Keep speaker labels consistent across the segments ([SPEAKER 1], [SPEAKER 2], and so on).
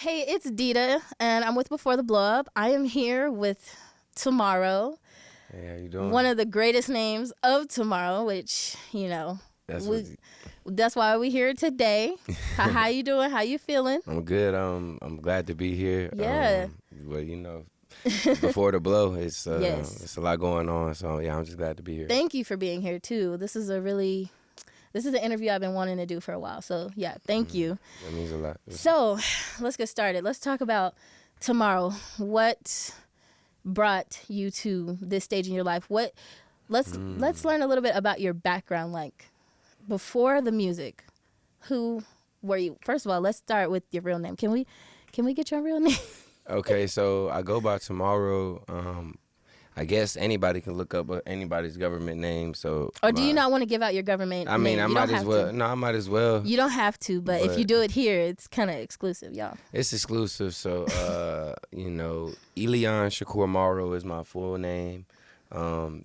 [SPEAKER 1] Hey, it's DEDA, and I'm with Before the Blow Up. I am here with Tomorrow,
[SPEAKER 2] Hey, how you doing?
[SPEAKER 1] one of the greatest names of tomorrow, which,
[SPEAKER 2] That's
[SPEAKER 1] that's why we're here today. How you doing? How you feeling?
[SPEAKER 2] I'm good. I'm glad to be here.
[SPEAKER 1] Yeah.
[SPEAKER 2] Well, before the blow, it's
[SPEAKER 1] Yes.
[SPEAKER 2] it's a lot going on. So yeah, I'm just glad to be here.
[SPEAKER 1] Thank you for being here, too. This is an interview I've been wanting to do for a while. So, yeah, thank you.
[SPEAKER 2] That means a lot.
[SPEAKER 1] So, let's get started. Let's talk about Tomorrow. What brought you to this stage in your life? Let's learn a little bit about your background, like before the music. Who were you? First of all, let's start with your real name. Can we get your real name?
[SPEAKER 2] Okay, so I go by Tomorrow. I guess anybody can look up anybody's government name. So
[SPEAKER 1] Or do you not want to give out your government
[SPEAKER 2] I mean,
[SPEAKER 1] name?
[SPEAKER 2] I
[SPEAKER 1] You
[SPEAKER 2] might
[SPEAKER 1] don't
[SPEAKER 2] as
[SPEAKER 1] have
[SPEAKER 2] well.
[SPEAKER 1] to.
[SPEAKER 2] No, I might as well.
[SPEAKER 1] You don't have to, but if you do it here, it's kind of exclusive, y'all.
[SPEAKER 2] It's exclusive. So Elion Shakur Morrow is my full name.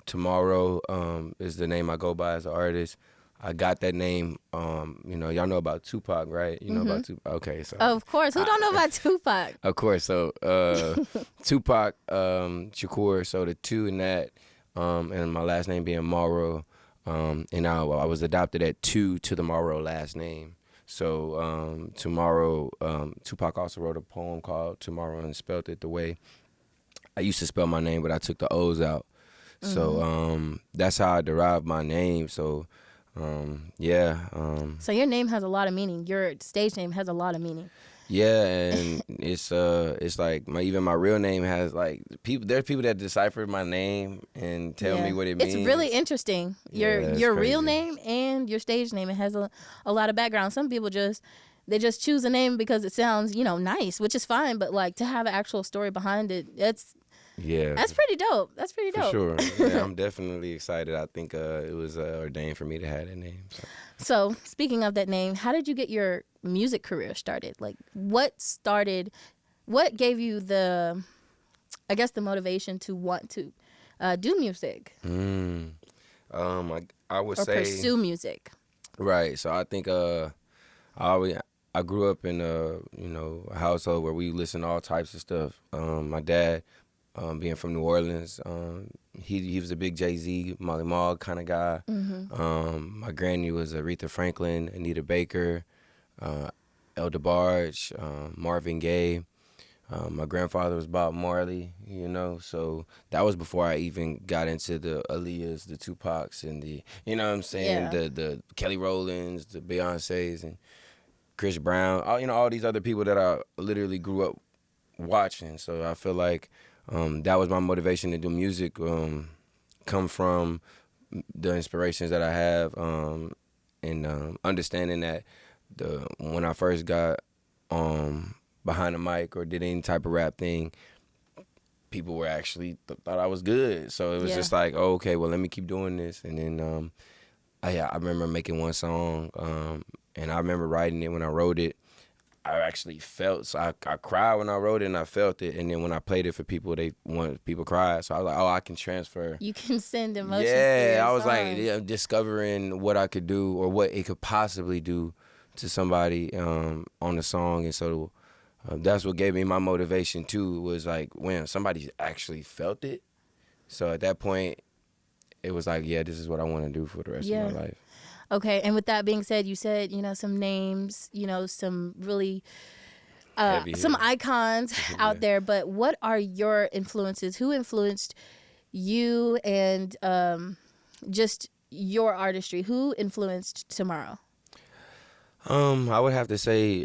[SPEAKER 2] Tomorrow is the name I go by as an artist. I got that name. Y'all know about Tupac, right? You know about Tupac. Okay, so
[SPEAKER 1] Of course. Who don't know about Tupac?
[SPEAKER 2] of course. So Tupac Shakur. So the two in that, and my last name being Morrow. And I was adopted at two to the Morrow last name. So Tomorrow. Tupac also wrote a poem called Tomorrow and spelled it the way I used to spell my name, but I took the O's out. So that's how I derived my name. So.
[SPEAKER 1] So your name has a lot of meaning. Your stage name has a lot of meaning.
[SPEAKER 2] Yeah, and it's like my real name has like there's people that decipher my name and tell me what it means.
[SPEAKER 1] It's really interesting. Your real
[SPEAKER 2] crazy.
[SPEAKER 1] name and your stage name, it has a lot of background. Some people just choose a name because it sounds, nice, which is fine, but like to have an actual story behind it, that's pretty dope. That's pretty dope.
[SPEAKER 2] For sure. Yeah, I'm definitely excited. I think it was ordained for me to have that name.
[SPEAKER 1] So speaking of that name, how did you get your music career started? Like what gave you the motivation to want to do music?
[SPEAKER 2] I would say
[SPEAKER 1] pursue music.
[SPEAKER 2] Right. So I think I grew up in a household where we listened to all types of stuff. My dad, being from New Orleans, he was a big Jay-Z, Molly Mall kind of guy. My granny was Aretha Franklin, Anita Baker, El DeBarge, Marvin Gaye. My grandfather was Bob Marley, so that was before I even got into the Aaliyahs, the Tupacs, and the, the Kelly Rowlands, the Beyoncés, and Chris Brown, all these other people that I literally grew up watching. So I feel like that was my motivation to do music, come from the inspirations that I have, and understanding that when I first got behind the mic or did any type of rap thing, people were actually thought I was good. So it was just like, oh, okay, well, let me keep doing this. And then I remember making one song, and I remember writing it. When I wrote it, I actually felt, so I cried when I wrote it, and I felt it. And then when I played it for people, people cried. So I was like, oh, I can transfer.
[SPEAKER 1] You can send emotions.
[SPEAKER 2] Yeah, I was like discovering what I could do or what it could possibly do to somebody on the song. And so that's what gave me my motivation too, was like when somebody actually felt it. So at that point, it was like, yeah, this is what I want to do for the rest of my life.
[SPEAKER 1] Okay, and with that being said, you said, some names, some really, some icons out there, but what are your influences? Who influenced you and just your artistry? Who influenced Tomorrow?
[SPEAKER 2] I would have to say,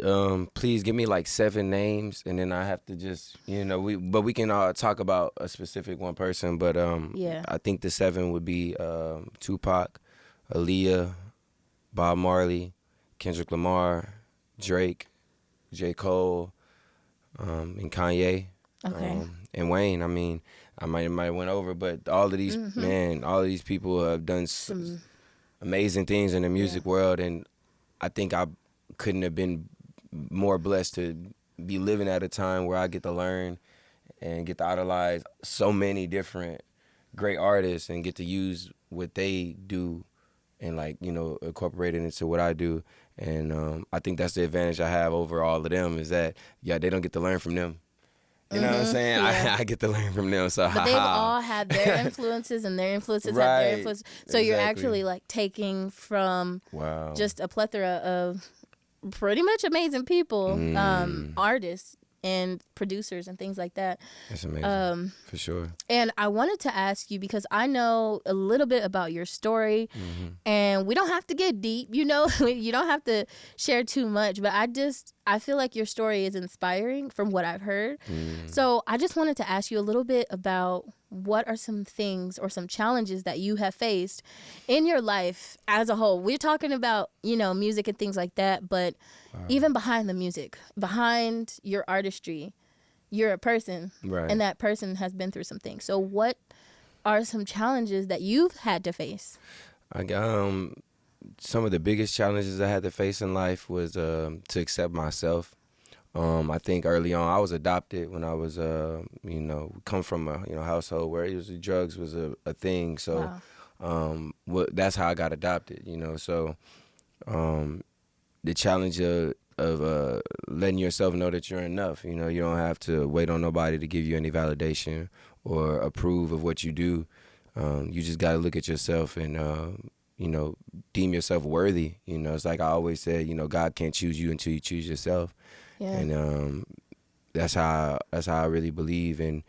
[SPEAKER 2] please give me like 7 names, and then I have to just, we can talk about a specific one person, but I think the 7 would be Tupac, Aaliyah, Bob Marley, Kendrick Lamar, Drake, J. Cole, and Kanye, and Wayne. I mean, I might have went over, but all of these all of these people have done some amazing things in the music world, and I think I couldn't have been more blessed to be living at a time where I get to learn and get to idolize so many different great artists and get to use what they do and like, you know, incorporate it into what I do. And I think that's the advantage I have over all of them is that, yeah, they don't get to learn from them. You know what I'm saying?
[SPEAKER 1] Yeah.
[SPEAKER 2] I get to learn from them. So,
[SPEAKER 1] but they've all had their influences, and their influences have their
[SPEAKER 2] Right.
[SPEAKER 1] influences. So you're actually like taking from
[SPEAKER 2] Wow.
[SPEAKER 1] just a plethora of pretty much amazing people, artists and producers and things like that.
[SPEAKER 2] That's amazing. For sure.
[SPEAKER 1] And I wanted to ask you, because I know a little bit about your story, and we don't have to get deep, you know, you don't have to share too much, but I feel like your story is inspiring from what I've heard. So I just wanted to ask you a little bit about what are some things or some challenges that you have faced in your life as a whole. We're talking about, you know, music and things like that, but even behind the music, behind your artistry, you're a person,
[SPEAKER 2] Right.
[SPEAKER 1] and that person has been through some things. So what are some challenges that you've had to face?
[SPEAKER 2] I got some of the biggest challenges I had to face in life was to accept myself. I think early on I was adopted when I was you know, come from a, you know, household where drugs was a thing. So that's how I got adopted, you know. So the challenge of letting yourself know that you're enough. You know, you don't have to wait on nobody to give you any validation or approve of what you do. You just got to look at yourself and, you know, deem yourself worthy. You know, it's like I always said, you know, God can't choose you until you choose yourself.
[SPEAKER 1] Yeah.
[SPEAKER 2] And that's how I really believe. And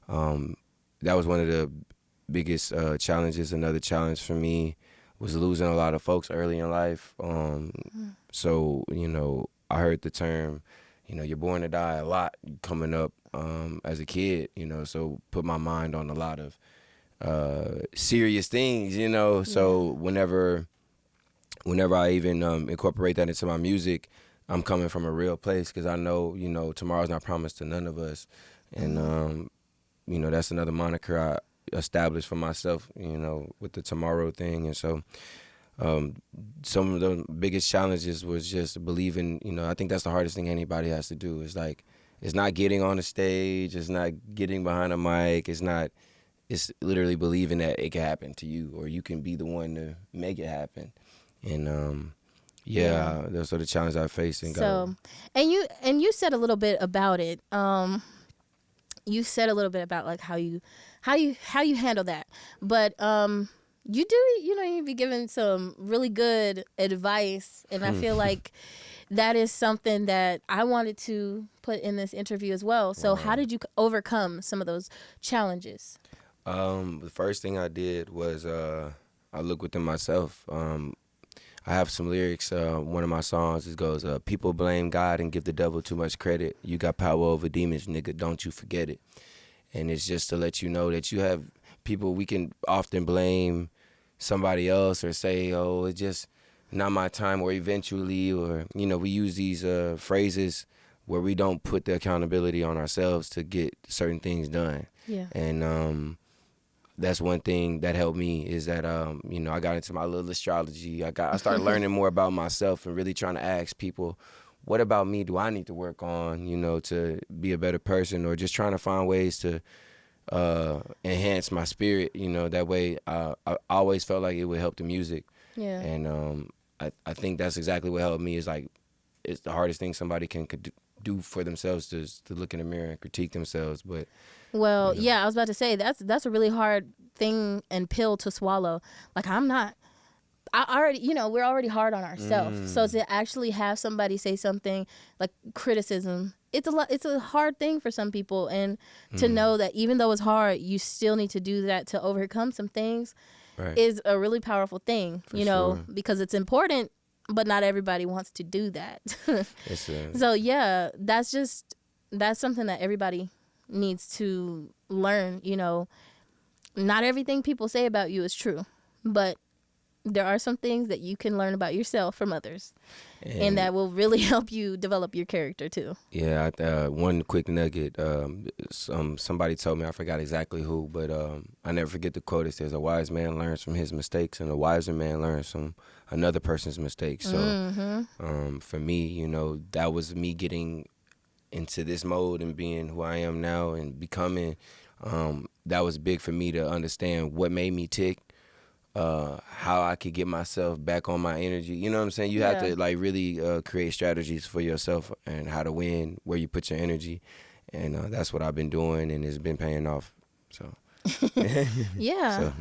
[SPEAKER 2] that was one of the biggest challenges. Another challenge for me was losing a lot of folks early in life. So, you know, I heard the term, you know, you're born to die a lot coming up as a kid, you know, so put my mind on a lot of serious things, you know. So whenever I even incorporate that into my music, I'm coming from a real place because I know, you know, tomorrow's not promised to none of us. And, you know, that's another moniker I established for myself, you know, with the tomorrow thing. And so some of the biggest challenges was just believing, you know, I think that's the hardest thing anybody has to do. Is like, it's not getting on the stage, it's not getting behind a mic, it's literally believing that it can happen to you or you can be the one to make it happen. And those are the challenges I faced. And
[SPEAKER 1] you said a little bit about it. You said a little bit about like how you handle that, but you do, you know, you be giving some really good advice, and I feel like that is something that I wanted to put in this interview as well. So how did you overcome some of those challenges?
[SPEAKER 2] The first thing I did was I looked within myself. I have some lyrics. One of my songs, it goes, people blame God and give the devil too much credit. You got power over demons, nigga, don't you forget it. And it's just to let you know that you have people, we can often blame somebody else or say, oh, it's just not my time, or eventually, or, you know, we use these phrases where we don't put the accountability on ourselves to get certain things done.
[SPEAKER 1] Yeah.
[SPEAKER 2] And that's one thing that helped me is that, you know, I got into my little astrology. I started learning more about myself and really trying to ask people, what about me do I need to work on, you know, to be a better person, or just trying to find ways to enhance my spirit, you know. That way I always felt like it would help the music.
[SPEAKER 1] Yeah.
[SPEAKER 2] And I think that's exactly what helped me. Is like, it's the hardest thing somebody can do for themselves to look in the mirror and critique themselves. But
[SPEAKER 1] well, yeah, I was about to say that's a really hard thing and pill to swallow. Like, I already, you know, we're already hard on ourselves. So to actually have somebody say something like criticism, it's a hard thing for some people. And to know that even though it's hard, you still need to do that to overcome some things is a really powerful thing, you know, because it's important, but not everybody wants to do that. So yeah, that's something that everybody needs to learn, you know. Not everything people say about you is true, but there are some things that you can learn about yourself from others, and that will really help you develop your character too.
[SPEAKER 2] Yeah, one quick nugget. Somebody told me, I forgot exactly who, but I never forget the quote. It says, "A wise man learns from his mistakes, and a wiser man learns from another person's mistakes." So for me, you know, that was me getting into this mode and being who I am now and becoming. That was big for me to understand what made me tick. how I could get myself back on my energy. You know what I'm saying? You have to like really create strategies for yourself and how to win, where you put your energy, and that's what I've been doing, and it's been paying off. So
[SPEAKER 1] yeah.
[SPEAKER 2] So,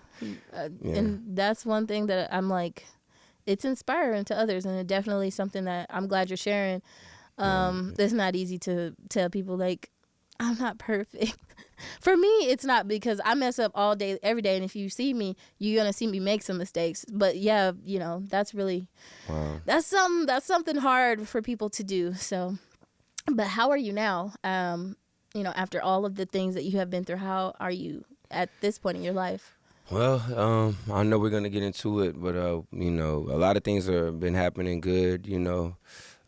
[SPEAKER 1] And that's one thing that I'm like, it's inspiring to others, and it's definitely something that I'm glad you're sharing. It's not easy to tell people like, I'm not perfect. For me, it's not, because I mess up all day, every day. And if you see me, you're going to see me make some mistakes. But yeah, you know, that's really, that's something hard for people to do. So, but how are you now? You know, after all of the things that you have been through, how are you at this point in your life?
[SPEAKER 2] Well, I know we're going to get into it, but, you know, a lot of things have been happening good, you know.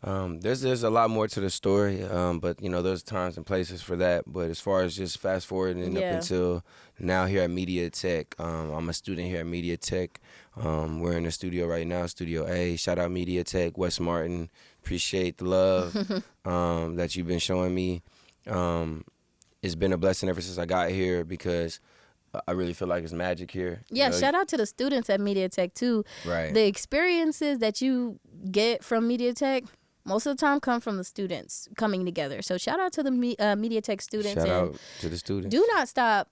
[SPEAKER 2] There's a lot more to the story, but, you know, there's times and places for that. But as far as just fast forwarding up until now here at Media Tech, I'm a student here at Media Tech. We're in the studio right now, Studio A. Shout out Media Tech, Wes Martin. Appreciate the love that you've been showing me. It's been a blessing ever since I got here, because I really feel like it's magic here.
[SPEAKER 1] Yeah,
[SPEAKER 2] you know?
[SPEAKER 1] Shout out to the students at Media Tech too.
[SPEAKER 2] Right.
[SPEAKER 1] The experiences that you get from Media Tech, most of the time come from the students coming together. So shout out to the Media Tech students.
[SPEAKER 2] Shout out to the students.
[SPEAKER 1] Do not stop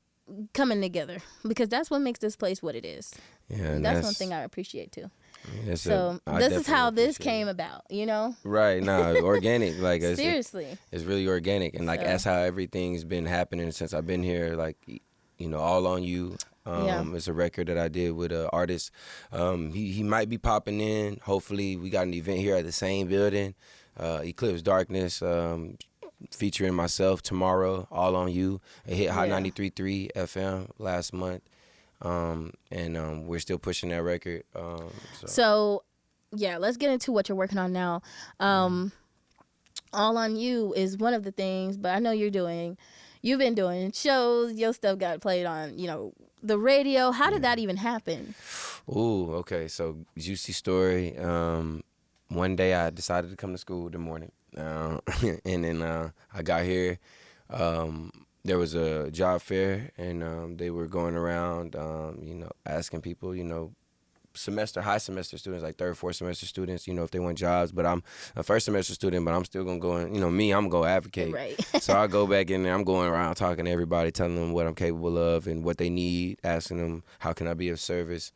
[SPEAKER 1] coming together, because that's what makes this place what it is.
[SPEAKER 2] Yeah, and
[SPEAKER 1] that's one thing I appreciate too.
[SPEAKER 2] Yeah,
[SPEAKER 1] so this is how this came about, you know?
[SPEAKER 2] Right, organic. Like
[SPEAKER 1] seriously.
[SPEAKER 2] It's really organic, and like that's how everything's been happening since I've been here. Like, you know, All on You. It's a record that I did with an artist. He might be popping in. Hopefully, we got an event here at the same building. Eclipse Darkness, featuring myself tomorrow. All on You. It hit Hot 93.3 FM last month, and we're still pushing that record.
[SPEAKER 1] So, yeah, let's get into what you're working on now. All on You is one of the things, but I know you've been doing shows. Your stuff got played on, you know, the radio. How did that even happen?
[SPEAKER 2] Ooh, okay. So, juicy story. One day I decided to come to school in the morning. And then I got here. There was a job fair, and they were going around, you know, asking people, you know, high semester students, like third, fourth semester students, you know, if they want jobs. But I'm a first semester student, but I'm still going to go in, you know, I'm going to advocate.
[SPEAKER 1] Right.
[SPEAKER 2] So I go back in there, I'm going around talking to everybody, telling them what I'm capable of and what they need, asking them, how can I be of service?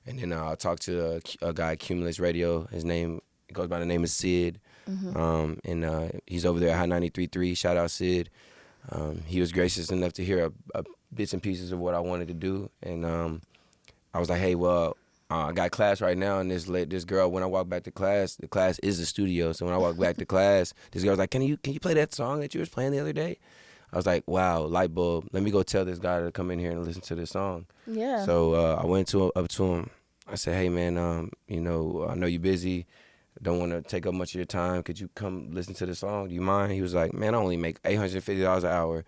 [SPEAKER 2] And then I'll talk to a guy at Cumulus Radio. His name goes by the name of Sid. And he's over there at High 93.3. Shout out Sid. He was gracious enough to hear bits and pieces of what I wanted to do. And I was like, hey, well, I got class right now, and this girl, when I walk back to class, the class is the studio. So when I walk back to class, this girl's like, can you play that song that you was playing the other day? I was like, wow, light bulb. Let me go tell this guy to come in here and listen to this song.
[SPEAKER 1] Yeah.
[SPEAKER 2] So I went up to him. I said, hey, man, you know, I know you're busy. Don't want to take up much of your time. Could you come listen to the song? Do you mind? He was like, man, I only make $850 an hour.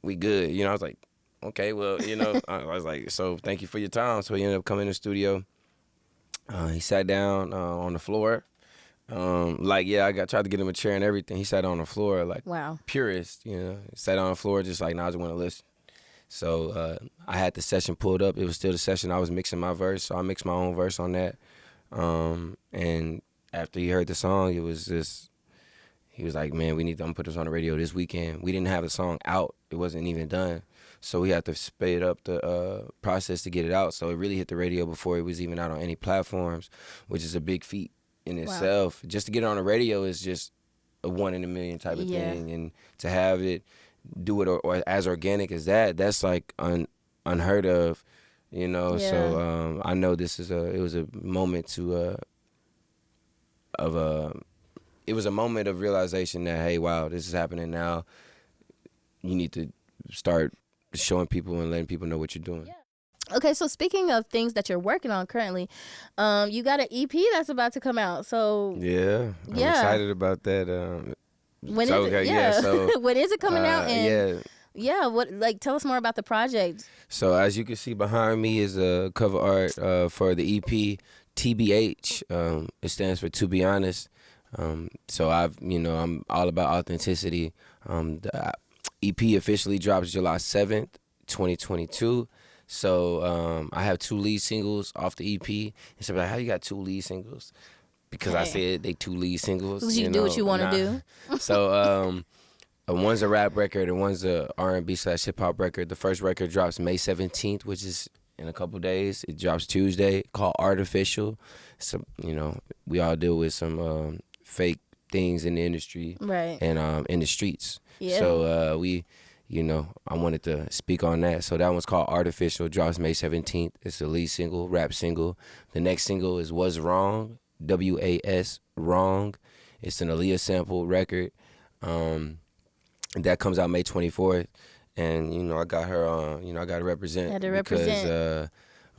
[SPEAKER 2] We good. You know, I was like, okay, well, you know, I was like, so thank you for your time. So he ended up coming in the studio. He sat down on the floor. I tried to get him a chair and everything. He sat on the floor like purist, you know. He sat on the floor just like, nah, I just want to listen. So I had the session pulled up. It was still the session. I was mixing my verse, so I mixed my own verse on that. And after he heard the song, it was just, he was like, man, I'm gonna put this on the radio this weekend. We didn't have the song out. It wasn't even done. So we had to speed up the process to get it out. So it really hit the radio before it was even out on any platforms, which is a big feat in itself. Just to get it on the radio is just a 1 in a million type of thing. And to have it, do it or as organic as that's like unheard of, you know. Yeah. So I know it was a moment it was a moment of realization that, hey, wow, this is happening now. You need to start showing people and letting people know what you're doing.
[SPEAKER 1] Yeah. Okay, so speaking of things that you're working on currently, you got an EP that's about to come out. So
[SPEAKER 2] I'm excited about that.
[SPEAKER 1] When is it? Yeah.
[SPEAKER 2] So
[SPEAKER 1] when is it coming out? And
[SPEAKER 2] what
[SPEAKER 1] tell us more about the project.
[SPEAKER 2] So as you can see behind me is a cover art for the EP TBH. It stands for To Be Honest. So I'm all about authenticity. The EP officially drops July 7th, 2022. So I have 2 lead singles off the EP. And so like, how you got 2 lead singles? Because I said they 2 lead singles.
[SPEAKER 1] Because you do what you want to do.
[SPEAKER 2] So one's a rap record and one's a R&B/hip hop record. The first record drops May 17th, which is in a couple days. It drops Tuesday, called Artificial. So, you know, we all deal with some fake things in the industry,
[SPEAKER 1] right?
[SPEAKER 2] And in the streets.
[SPEAKER 1] Yeah.
[SPEAKER 2] So I wanted to speak on that. So that one's called Artificial, drops May 17th. It's the lead single, rap single. The next single is Was Wrong, WAS Wrong. It's an Aaliyah sample record. That comes out May 24th. And, you know, I got her on, you know, I got to represent.
[SPEAKER 1] Had to represent.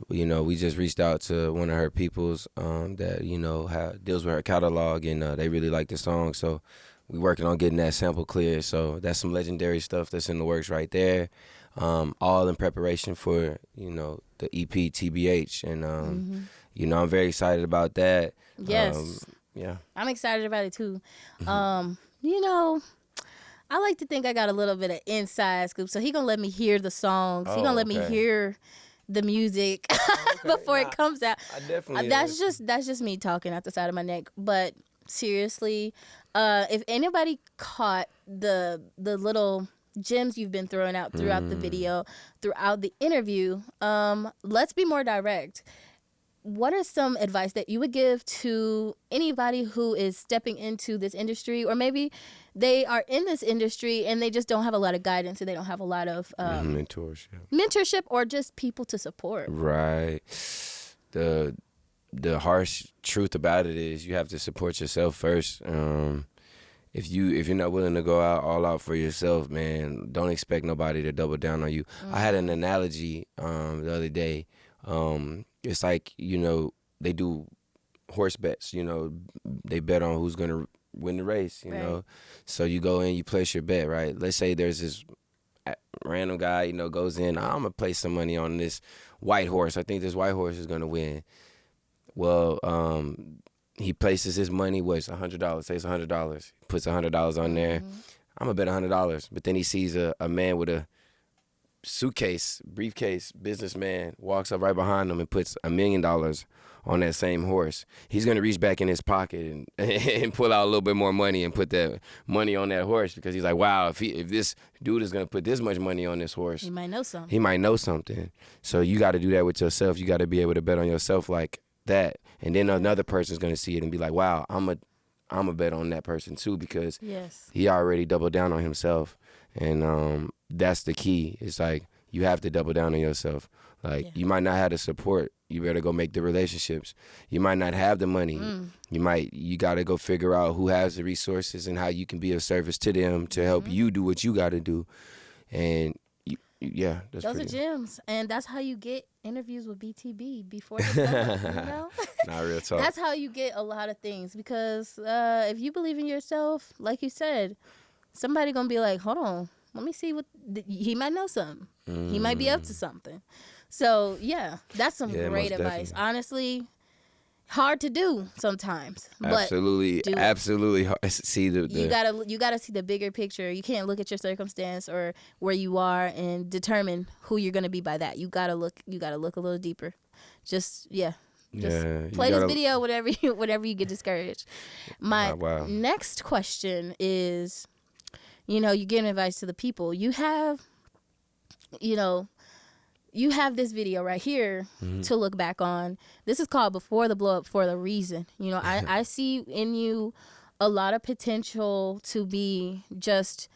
[SPEAKER 2] Because, we just reached out to one of her peoples that, you know, deals with her catalog, and they really like the song. So we working on getting that sample cleared. So that's some legendary stuff that's in the works right there. All in preparation for, you know, the EP TBH. And, you know, I'm very excited about that.
[SPEAKER 1] Yes.
[SPEAKER 2] Yeah.
[SPEAKER 1] I'm excited about it too. You know, I like to think I got a little bit of inside scoop. So he gonna let me hear the songs. He gonna let me hear the music before it comes out.
[SPEAKER 2] I definitely.
[SPEAKER 1] That's just me talking out the side of my neck. But seriously, if anybody caught the little gems you've been throwing out throughout the video, throughout the interview, let's be more direct. What are some advice that you would give to anybody who is stepping into this industry, or maybe they are in this industry and they just don't have a lot of guidance and they don't have a lot of mentorship or just people to support?
[SPEAKER 2] Right. The harsh truth about it is you have to support yourself first. If you're not willing to go out all out for yourself, man, don't expect nobody to double down on you. I had an analogy the other day. It's like, you know, they do horse bets, you know, they bet on who's going to win the race, you know. So you go in, you place your bet, right? Let's say there's this random guy, you know, goes in, I'm going to place some money on this white horse. I think this white horse is going to win. Well, he places his money, it's $100, say it's $100, puts $100 on there. I'm going to bet $100. But then he sees a man with a suitcase, briefcase, businessman walks up right behind him and puts $1 million on that same horse. He's gonna reach back in his pocket and pull out a little bit more money and put that money on that horse, because he's like, wow, if this dude is gonna put this much money on this horse,
[SPEAKER 1] he might know something.
[SPEAKER 2] So you got to do that with yourself. You got to be able to bet on yourself like that, and then another person's gonna see it and be like, wow, I'm a bet on that person too, because he already doubled down on himself. And that's the key. It's like you have to double down on yourself. Like you might not have the support. You better go make the relationships. You might not have the money. You got to go figure out who has the resources and how you can be of service to them to help you do what you got to do. And those
[SPEAKER 1] are gems. And that's how you get interviews with BTB before the film, you know?
[SPEAKER 2] Not real talk.
[SPEAKER 1] That's how you get a lot of things, because if you believe in yourself, like you said, somebody gonna be like, hold on, let me see what he might know something. He might be up to something. So that's some great advice. Honestly, hard to do sometimes.
[SPEAKER 2] Absolutely,
[SPEAKER 1] but
[SPEAKER 2] absolutely hard. See
[SPEAKER 1] you gotta see the bigger picture. You can't look at your circumstance or where you are and determine who you're gonna be by that. You gotta look a little deeper. Just play this video whenever you get discouraged. My next question is, you know, you give advice to the people. You have this video right here to look back on. This is called Before the Blow Up for a reason. You know, I see in you a lot of potential to be just,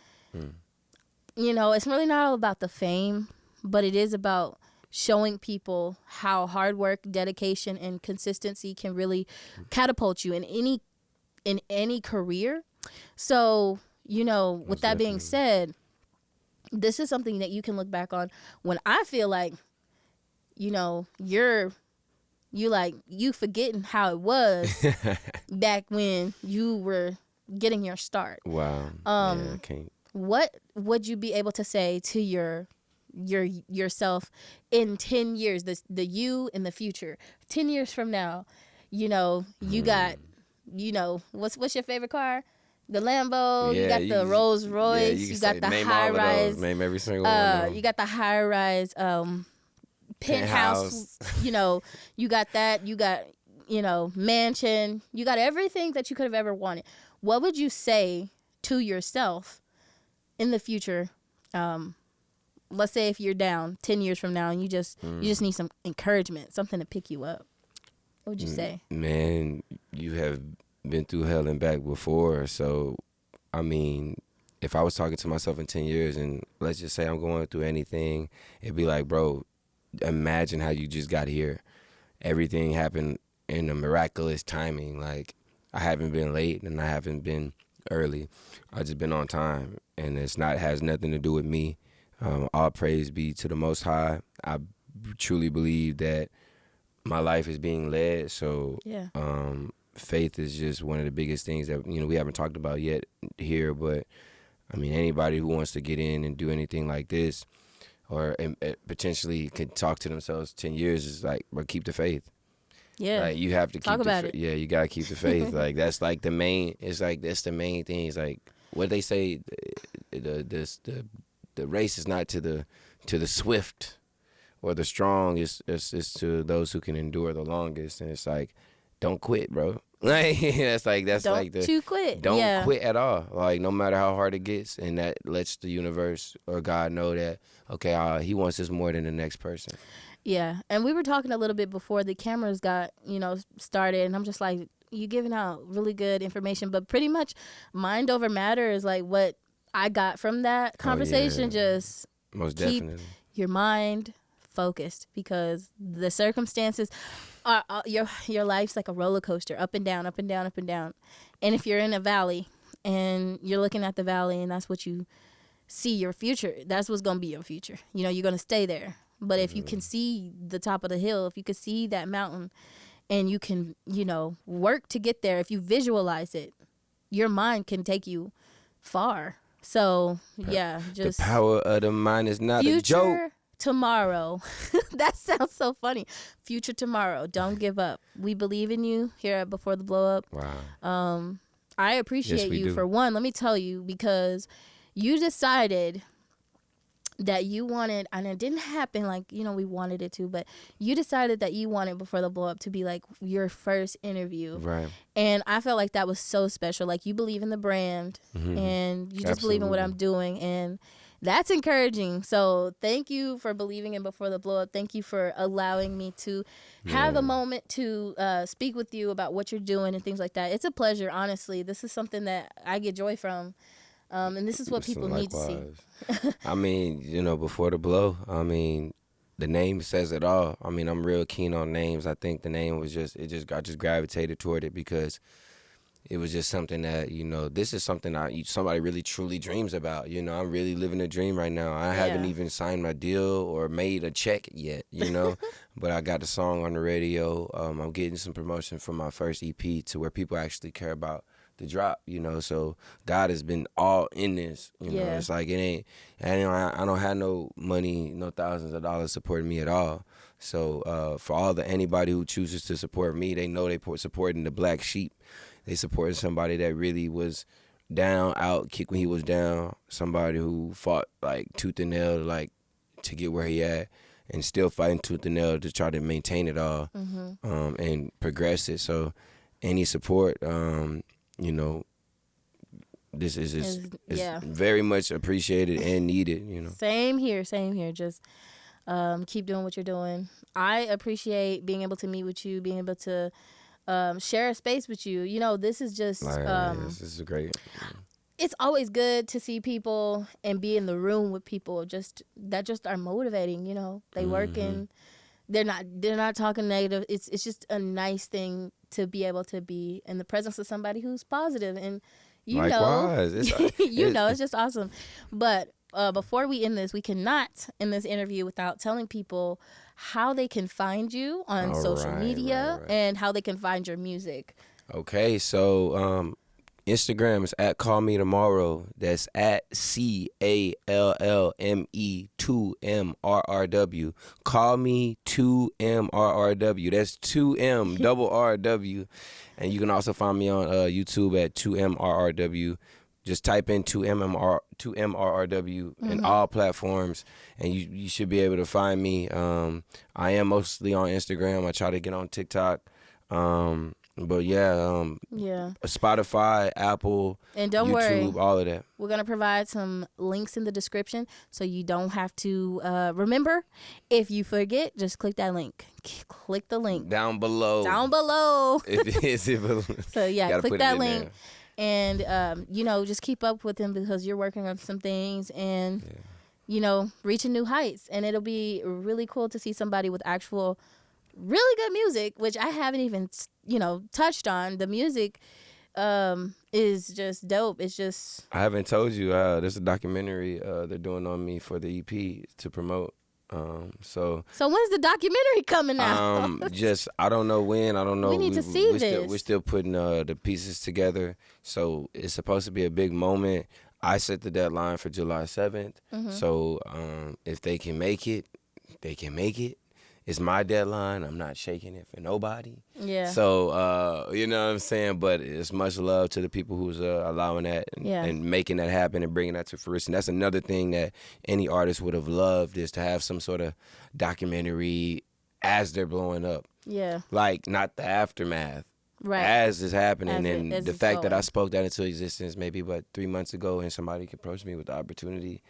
[SPEAKER 1] you know, it's really not all about the fame, but it is about showing people how hard work, dedication, and consistency can really catapult you in any career. So, you know, with that being said, this is something that you can look back on when I feel like, you know, you forgetting how it was back when you were getting your start.
[SPEAKER 2] Wow. I can't.
[SPEAKER 1] What would you be able to say to yourself in 10 years, the you in the future, 10 years from now? You know, you got, you know, what's your favorite car? The Lambo, you got the Rolls Royce, you got the high rise.
[SPEAKER 2] Name every single one.
[SPEAKER 1] You got the high rise penthouse, you know, you got that, you got, you know, mansion, you got everything that you could have ever wanted. What would you say to yourself in the future? Let's say if you're down 10 years from now and you just need some encouragement, something to pick you up. What would you say?
[SPEAKER 2] Man, you have been through hell and back before. So, I mean, if I was talking to myself in 10 years and let's just say I'm going through anything, it'd be like, bro, imagine how you just got here. Everything happened in a miraculous timing. Like, I haven't been late and I haven't been early. I just been on time, and has nothing to do with me. All praise be to the Most High. I truly believe that my life is being led. So
[SPEAKER 1] Yeah.
[SPEAKER 2] Faith is just one of the biggest things that, you know, we haven't talked about yet here. But I mean, anybody who wants to get in and do anything like this, or potentially could talk to themselves 10 years, is like, but keep the faith.
[SPEAKER 1] Yeah.
[SPEAKER 2] Like, you have to
[SPEAKER 1] Talk about it.
[SPEAKER 2] Yeah, you gotta keep the faith. Like, that's like the main. It's like that's the main thing. It's like what they say. The race is not to the swift or the strong. It's to those who can endure the longest. And it's like, don't quit, bro. Like
[SPEAKER 1] Don't you quit.
[SPEAKER 2] Don't quit at all. Like, no matter how hard it gets, and that lets the universe or God know that, okay, He wants this more than the next person.
[SPEAKER 1] Yeah, and we were talking a little bit before the cameras got, you know, started, and I'm just like, you giving out really good information, but pretty much mind over matter is like what I got from that conversation. Just
[SPEAKER 2] most
[SPEAKER 1] keep
[SPEAKER 2] definitely
[SPEAKER 1] your mind focused, because the circumstances are your life's like a roller coaster, up and down, up and down, up and down. And if you're in a valley and you're looking at the valley and that's what you see your future, that's what's going to be your future. You know, you're going to stay there. But if you can see the top of the hill, if you can see that mountain and you can, you know, work to get there, if you visualize it, your mind can take you far. So, yeah, just
[SPEAKER 2] the power of the mind is not a joke.
[SPEAKER 1] Future tomorrow. That sounds so funny. Future tomorrow. Don't give up. We believe in you here at Before the Blow Up.
[SPEAKER 2] Wow.
[SPEAKER 1] I appreciate you
[SPEAKER 2] do.
[SPEAKER 1] for one. Let me tell you, because you decided that you wanted, and it didn't happen like, you know, we wanted it to, but you decided that you wanted Before the Blow Up to be like your first interview.
[SPEAKER 2] Right.
[SPEAKER 1] And I felt like that was so special. Like, you believe in the brand and you just believe in what I'm doing, and that's encouraging. So thank you for believing in Before the Blow Up. Thank you for allowing me to have a moment to speak with you about what you're doing and things like that. It's a pleasure, honestly. This is something that I get joy from. And this is what people need to see.
[SPEAKER 2] I mean, you know, Before the Blow, I mean, the name says it all. I mean, I'm real keen on names. I think the name was I just gravitated toward it because it was just something that, you know, this is something somebody really truly dreams about. You know, I'm really living a dream right now. I haven't even signed my deal or made a check yet, you know, but I got the song on the radio. I'm getting some promotion for my first EP to where people actually care about the drop, you know. So God has been all in this, you know. It's like I don't have no money, no thousands of dollars supporting me at all. So for anybody who chooses to support me, they know they supporting the black sheep. They supported somebody that really was down, out, kick when he was down. Somebody who fought like tooth and nail to get where he at, and still fighting tooth and nail to try to maintain it all and progress it. So any support, you know, this is very much appreciated and needed, you know.
[SPEAKER 1] Same here. Just keep doing what you're doing. I appreciate being able to meet with you, being able to share a space with you. You know, this is just
[SPEAKER 2] this is great.
[SPEAKER 1] It's always good to see people and be in the room with people that are motivating. You know, they work and they're not talking negative. It's just a nice thing to be able to be in the presence of somebody who's positive, and
[SPEAKER 2] Likewise.
[SPEAKER 1] It's just awesome. But before we end this, we cannot end this interview without telling people how they can find you on social media and how they can find your music.
[SPEAKER 2] Okay, so Instagram is at Call Me Tomorrow. That's at CALLME2MRRW. Call Me 2MRRW. That's 2M double RW. And you can also find me on YouTube at 2MRRW just type in 2MRRW in all platforms, and you should be able to find me. I am mostly on Instagram. I try to get on TikTok. But yeah, Spotify, Apple,
[SPEAKER 1] and don't
[SPEAKER 2] YouTube,
[SPEAKER 1] worry,
[SPEAKER 2] all of that.
[SPEAKER 1] We're going to provide some links in the description so you don't have to remember. If you forget, just click that link. Click the link.
[SPEAKER 2] Down below.
[SPEAKER 1] So yeah, click that link. And, just keep up with him because you're working on some things and, reaching new heights. And it'll be really cool to see somebody with actual really good music, which I haven't even, touched on. The music is just dope. It's just...
[SPEAKER 2] I haven't told you, there's a documentary they're doing on me for the EP to promote. So
[SPEAKER 1] when's the documentary coming out?
[SPEAKER 2] I don't know when. I don't know.
[SPEAKER 1] We need to see this.
[SPEAKER 2] We're still putting the pieces together. So it's supposed to be a big moment. I set the deadline for July 7th. So if they can make it, they can make it. It's my deadline. I'm not shaking it for nobody.
[SPEAKER 1] Yeah.
[SPEAKER 2] So, you know what I'm saying? But it's much love to the people who's allowing that and making that happen and bringing that to fruition. That's another thing that any artist would have loved, is to have some sort of documentary as they're blowing up.
[SPEAKER 1] Yeah.
[SPEAKER 2] Like, not the aftermath.
[SPEAKER 1] Right.
[SPEAKER 2] As it's happening. And the fact that I
[SPEAKER 1] going.
[SPEAKER 2] spoke that into existence maybe about 3 months ago and somebody approached me with the opportunity,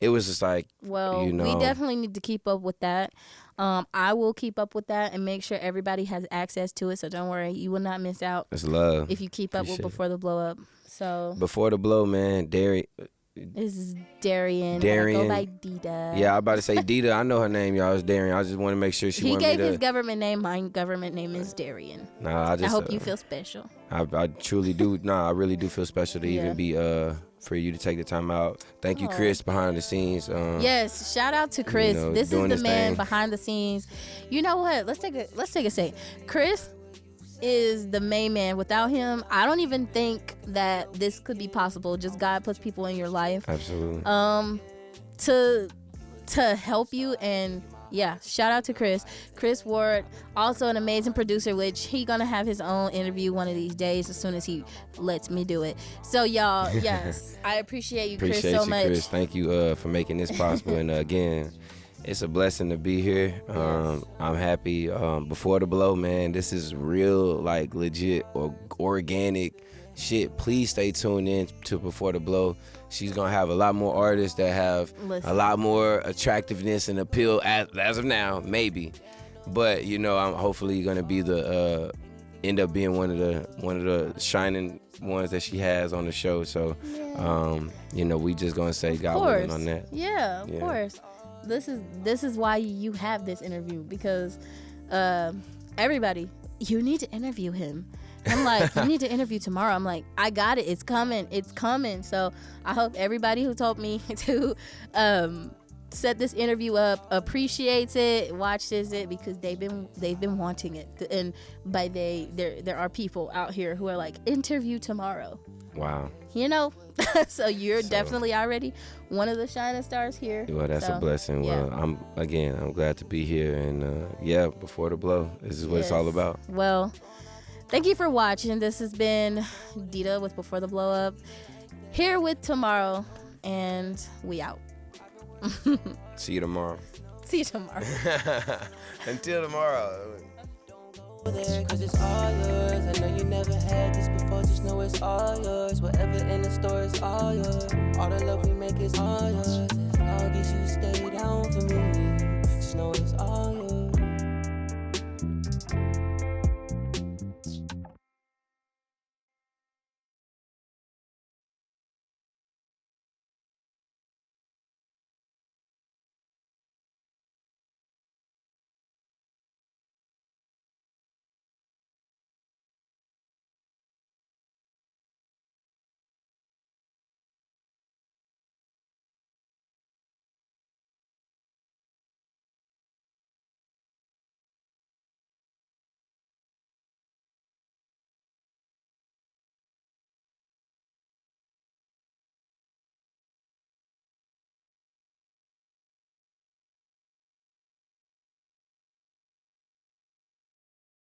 [SPEAKER 2] it was just like,
[SPEAKER 1] well, we definitely need to keep up with that. I will keep up with that and make sure everybody has access to it. So don't worry, you will not miss out.
[SPEAKER 2] It's love.
[SPEAKER 1] If you keep up with Before the Blow Up. So
[SPEAKER 2] Before the Blow, man,
[SPEAKER 1] this is Darian.
[SPEAKER 2] Darian.
[SPEAKER 1] I go by DEDA.
[SPEAKER 2] Yeah, I was about to say DEDA. I know her name, y'all. It's Darian. I just want to make sure
[SPEAKER 1] He gave his government name. My government name is Darian.
[SPEAKER 2] Nah, I
[SPEAKER 1] hope you feel special.
[SPEAKER 2] I truly do. Nah, I really do feel special to even be for you to take the time out. Thank you, Chris, behind the scenes.
[SPEAKER 1] Yes, shout out to Chris. This is the man behind the scenes. You know what? Let's take a second. Chris is the main man. Without him, I don't even think that this could be possible. Just God puts people in your life.
[SPEAKER 2] Absolutely.
[SPEAKER 1] To help you. And yeah, shout out to Chris Ward, also an amazing producer, which he gonna have his own interview one of these days as soon as he lets me do it. So y'all, yes, I appreciate you, Chris, so much.
[SPEAKER 2] Chris. Thank you for making this possible. And again, it's a blessing to be here. I'm happy. Before the Blow, man, this is real, like, legit or organic shit. Please stay tuned in to Before the Blow. She's gonna have a lot more artists that have a lot more attractiveness and appeal as of now, maybe. But I'm hopefully gonna be end up being one of the shining ones that she has on the show. So, we just gonna say God willing on that.
[SPEAKER 1] Yeah, of course. This is why you have this interview, because everybody, you need to interview him. I'm like, you need to interview tomorrow. I'm like, I got it. It's coming. So I hope everybody who told me to set this interview up appreciates it, watches it, because they've been wanting it. And by there are people out here who are like, interview tomorrow.
[SPEAKER 2] Wow.
[SPEAKER 1] So you're definitely already one of the shining stars here.
[SPEAKER 2] Well, that's a blessing.
[SPEAKER 1] Yeah.
[SPEAKER 2] Well, I'm glad to be here, and Before the Blow, this is what it's all about.
[SPEAKER 1] Well, thank you for watching. This has been DEDA with Before the Blow Up, here with Tomorrow, and we out.
[SPEAKER 2] See you tomorrow. Until tomorrow.
[SPEAKER 3] There, cause it's all yours. I know you never had this before, just know it's all yours. Whatever in the store is all yours. All the love we make is all yours. As long as you stay down for me, just know it's all yours.